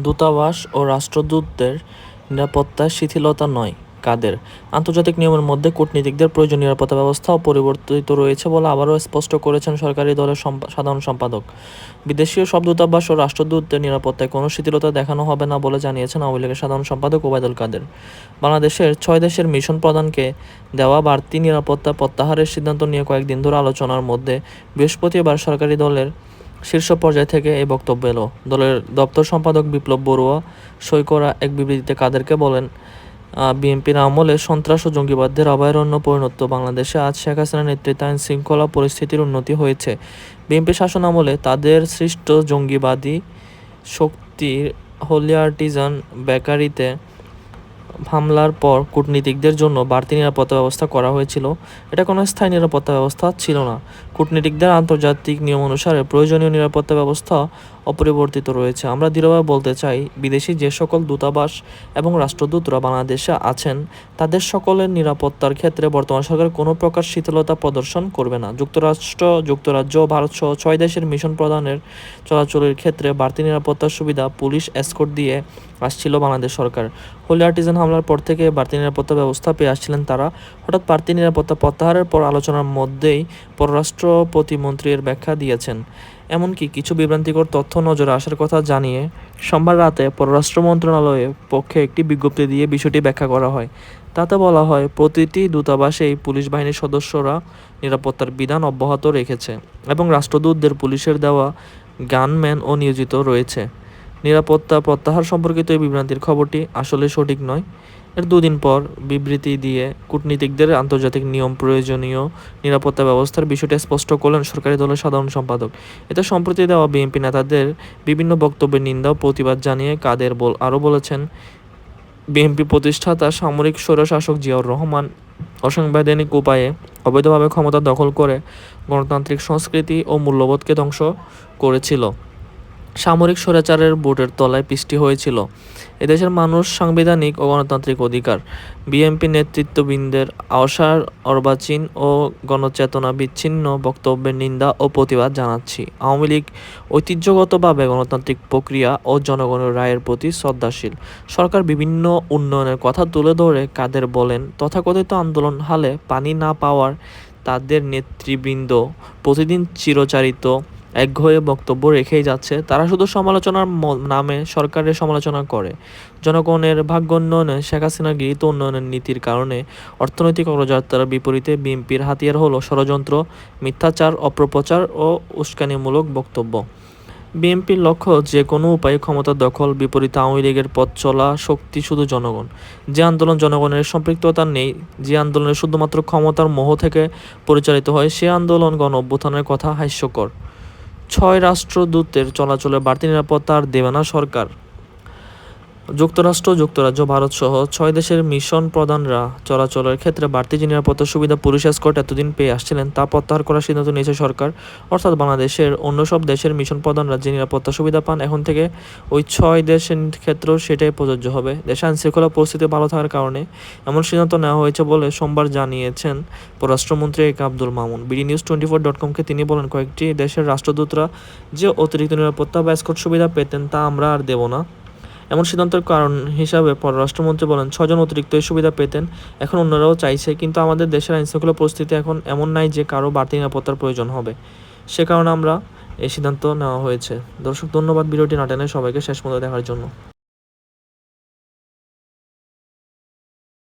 দূতাবাস ও রাষ্ট্রদূতদের নিরাপত্তায় শিথিলতা নয়। কাদের? আন্তর্জাতিক নিয়মের মধ্যে কূটনীতিকদের প্রয়োজনীয় নিরাপত্তা ব্যবস্থা অপরিবর্তিত রয়েছে বলে আবারও স্পষ্ট করেছেন সরকারি দলের সাধারণ সম্পাদক। বিদেশীয় সব দূতাবাস ও রাষ্ট্রদূতদের নিরাপত্তায় কোনো শিথিলতা দেখানো হবে না বলে জানিয়েছেন আওয়ামী লীগের সাধারণ সম্পাদক ওবায়দুল কাদের। বাংলাদেশের 6 দেশের মিশন প্রধানকে দেওয়া বাড়তি নিরাপত্তা প্রত্যাহারের সিদ্ধান্ত নিয়ে কয়েকদিন ধরে আলোচনার মধ্যে বৃহস্পতিবার সরকারি দলের শীর্ষ পর্যায় থেকে এই বক্তব্য এলো। দলের দপ্তর সম্পাদক বিপ্লব বড়ুয়া সই করা এক বিবৃতিতে কাদেরকে বলেন, বিএনপির আমলে সন্ত্রাস ও জঙ্গিবাদের অভয়ারণ্যে পরিণত বাংলাদেশে আজ শেখ হাসিনার নেতৃত্বে আইন শৃঙ্খলা পরিস্থিতির উন্নতি হয়েছে। বিএনপি শাসন আমলে তাদের সৃষ্ট জঙ্গিবাদী শক্তির হোলি আর্টিজান বেকারিতে হামলার পর কূটনীতিকদের জন্য বাড়তি নিরাপত্তা ব্যবস্থা করা হয়েছিল। এটা কোনো স্থায়ী নিরাপত্তা ব্যবস্থা ছিল না। কূটনীতিকদের আন্তর্জাতিক নিয়ম অনুসারে প্রয়োজনীয় নিরাপত্তা ব্যবস্থা অপরিবর্তিত রয়েছে। আমরা দৃঢ়ভাবে বলতে চাই, বিদেশি যে সকল দূতাবাস এবং রাষ্ট্রদূতরা বাংলাদেশে আছেন তাদের সকলের নিরাপত্তার ক্ষেত্রে বর্তমান সরকার কোনো প্রকার শিথিলতা প্রদর্শন করবে না। যুক্তরাজ্য ও ভারতসহ 6 দেশের মিশন প্রধানের চলাচলের ক্ষেত্রে বাড়তি নিরাপত্তার সুবিধা পুলিশ এসকর্ট দিয়ে আসছিল বাংলাদেশ সরকার। হোলি আর্টিজান হামলার পর থেকে বাড়তি নিরাপত্তা ব্যবস্থা পেয়ে আসছিলেন তারা। হঠাৎ বাড়তি নিরাপত্তা প্রত্যাহারের পর আলোচনার মধ্যেই পররাষ্ট্র প্রতিমন্ত্রী এর ব্যাখ্যা দিয়েছেন। এমনকি কিছু বিভ্রান্তিকর তথ্য নজরে আসার কথা জানিয়ে সোমবার রাতে পররাষ্ট্র মন্ত্রণালয়ের পক্ষে একটি বিজ্ঞপ্তি দিয়ে বিষয়টি ব্যাখ্যা করা হয়। তাতে বলা হয়, প্রতিটি দূতাবাসেই পুলিশ বাহিনীর সদস্যরা নিরাপত্তার বিধান অব্যাহত রেখেছে এবং রাষ্ট্রদূতদের পুলিশের দেওয়া গানম্যানও নিয়োজিত রয়েছে। নিরাপত্তা প্রত্যাহার সম্পর্কিত এই বিভ্রান্তির খবরটি আসলে সঠিক নয়। এর দুদিন পর বিবৃতি দিয়ে কূটনীতিকদের আন্তর্জাতিক নিয়ম প্রয়োজনীয় নিরাপত্তা ব্যবস্থার বিষয়টি স্পষ্ট করলেন সরকারি দলের সাধারণ সম্পাদক। এতে সম্প্রতি দেওয়া বিএনপি নেতাদের বিভিন্ন বক্তব্যের নিন্দা ও প্রতিবাদ জানিয়ে কাদের আরও বলেছেন, বিএনপি প্রতিষ্ঠাতা সামরিক স্বৈরশাসক জিয়াউর রহমান অসাংবিধানিক উপায়ে অবৈধভাবে ক্ষমতা দখল করে গণতান্ত্রিক সংস্কৃতি ও মূল্যবোধকে ধ্বংস করেছিল। সামরিক স্বৈরাচারের বুটের তলায় পিষ্ট হয়েছিল এদেশের মানুষ সাংবিধানিক ও গণতান্ত্রিক অধিকার। বিএনপি নেতৃত্ববৃন্দের অসার অর্বাচীন ও গণচেতনা বিচ্ছিন্ন বক্তব্যের নিন্দা ও প্রতিবাদ জানাচ্ছি। আওয়ামী লীগ ঐতিহ্যগতভাবে গণতান্ত্রিক প্রক্রিয়া ও জনগণের রায়ের প্রতি শ্রদ্ধাশীল। সরকার বিভিন্ন উন্নয়নের কথা তুলে ধরে কাদের বলেন, তথাকথিত আন্দোলন হালে পানি না পাওয়ার তাদের নেতৃবৃন্দ প্রতিদিন চিরাচরিত একঘেয়ে বক্তব্য রেখেই যাচ্ছে। তারা শুধু সমালোচনার নামে সরকারের সমালোচনা করে। জনগণের ভাগ্যোন্নয়নে শেখ হাসিনার গৃহীত উন্নয়নের নীতির কারণে অর্থনৈতিক অগ্রযাত্রার বিপরীতে বিএনপির হাতিয়ার হলো ষড়যন্ত্র, মিথ্যাচার, অপপ্রচার ও উস্কানিমূলক বক্তব্য। বিএনপির লক্ষ্য যে কোনো উপায়ে ক্ষমতা দখল, বিপরীতে আওয়ামী লীগের পথ চলা শক্তি শুধু জনগণ। যে আন্দোলন জনগণের সম্পৃক্ততা নেই, যে আন্দোলনে শুধুমাত্র ক্ষমতার মোহ থেকে পরিচালিত হয়, সে আন্দোলন গণ অভ্যুত্থানের কথা হাস্যকর। 6 রাষ্ট্রদূতের চলাচলে বাড়তি নিরাপত্তা আর দেবে না সরকার। যুক্তরাজ্য, ভারতসহ 6 দেশের মিশন প্রধানরা চলাচলের ক্ষেত্রে বাড়তি যে নিরাপত্তার সুবিধা পুলিশ এসকর্ট এতদিন পেয়ে আসছিলেন তা প্রত্যাহার করার সিদ্ধান্ত নিয়েছে সরকার। অর্থাৎ বাংলাদেশের অন্য সব দেশের মিশন প্রধানরা যে নিরাপত্তা সুবিধা পান, এখন থেকে ওই 6 দেশের ক্ষেত্রেও সেটাই প্রযোজ্য হবে। দেশে আইনশৃঙ্খলা পরিস্থিতি ভালো থাকার কারণে এমন সিদ্ধান্ত নেওয়া হয়েছে বলে সোমবার জানিয়েছেন পররাষ্ট্রমন্ত্রী এ কে আব্দুল মামুন। BDNews24.com-কে তিনি বলেন, কয়েকটি দেশের রাষ্ট্রদূতরা যে অতিরিক্ত নিরাপত্তা বা এসকর্ট সুবিধা পেতেন তা আমরা আর দেব না। এমন সিদ্ধান্তের কারণ হিসাবে পররাষ্ট্রমন্ত্রী বলেন, 6 জন অতিরিক্ত এই সুবিধা পেতেন, এখন অন্যরাও চাইছে, কিন্তু আমাদের দেশের আইনশৃঙ্খলা পরিস্থিতি এখন এমন নাই যে কারো বাড়তি নিরাপত্তার প্রয়োজন হবে। সে কারণে আমরা এই সিদ্ধান্ত নেওয়া হয়েছে। দর্শক, ধন্যবাদ ভিডিওটি না টেনে সবাইকে শেষ পর্যন্ত দেখার জন্য।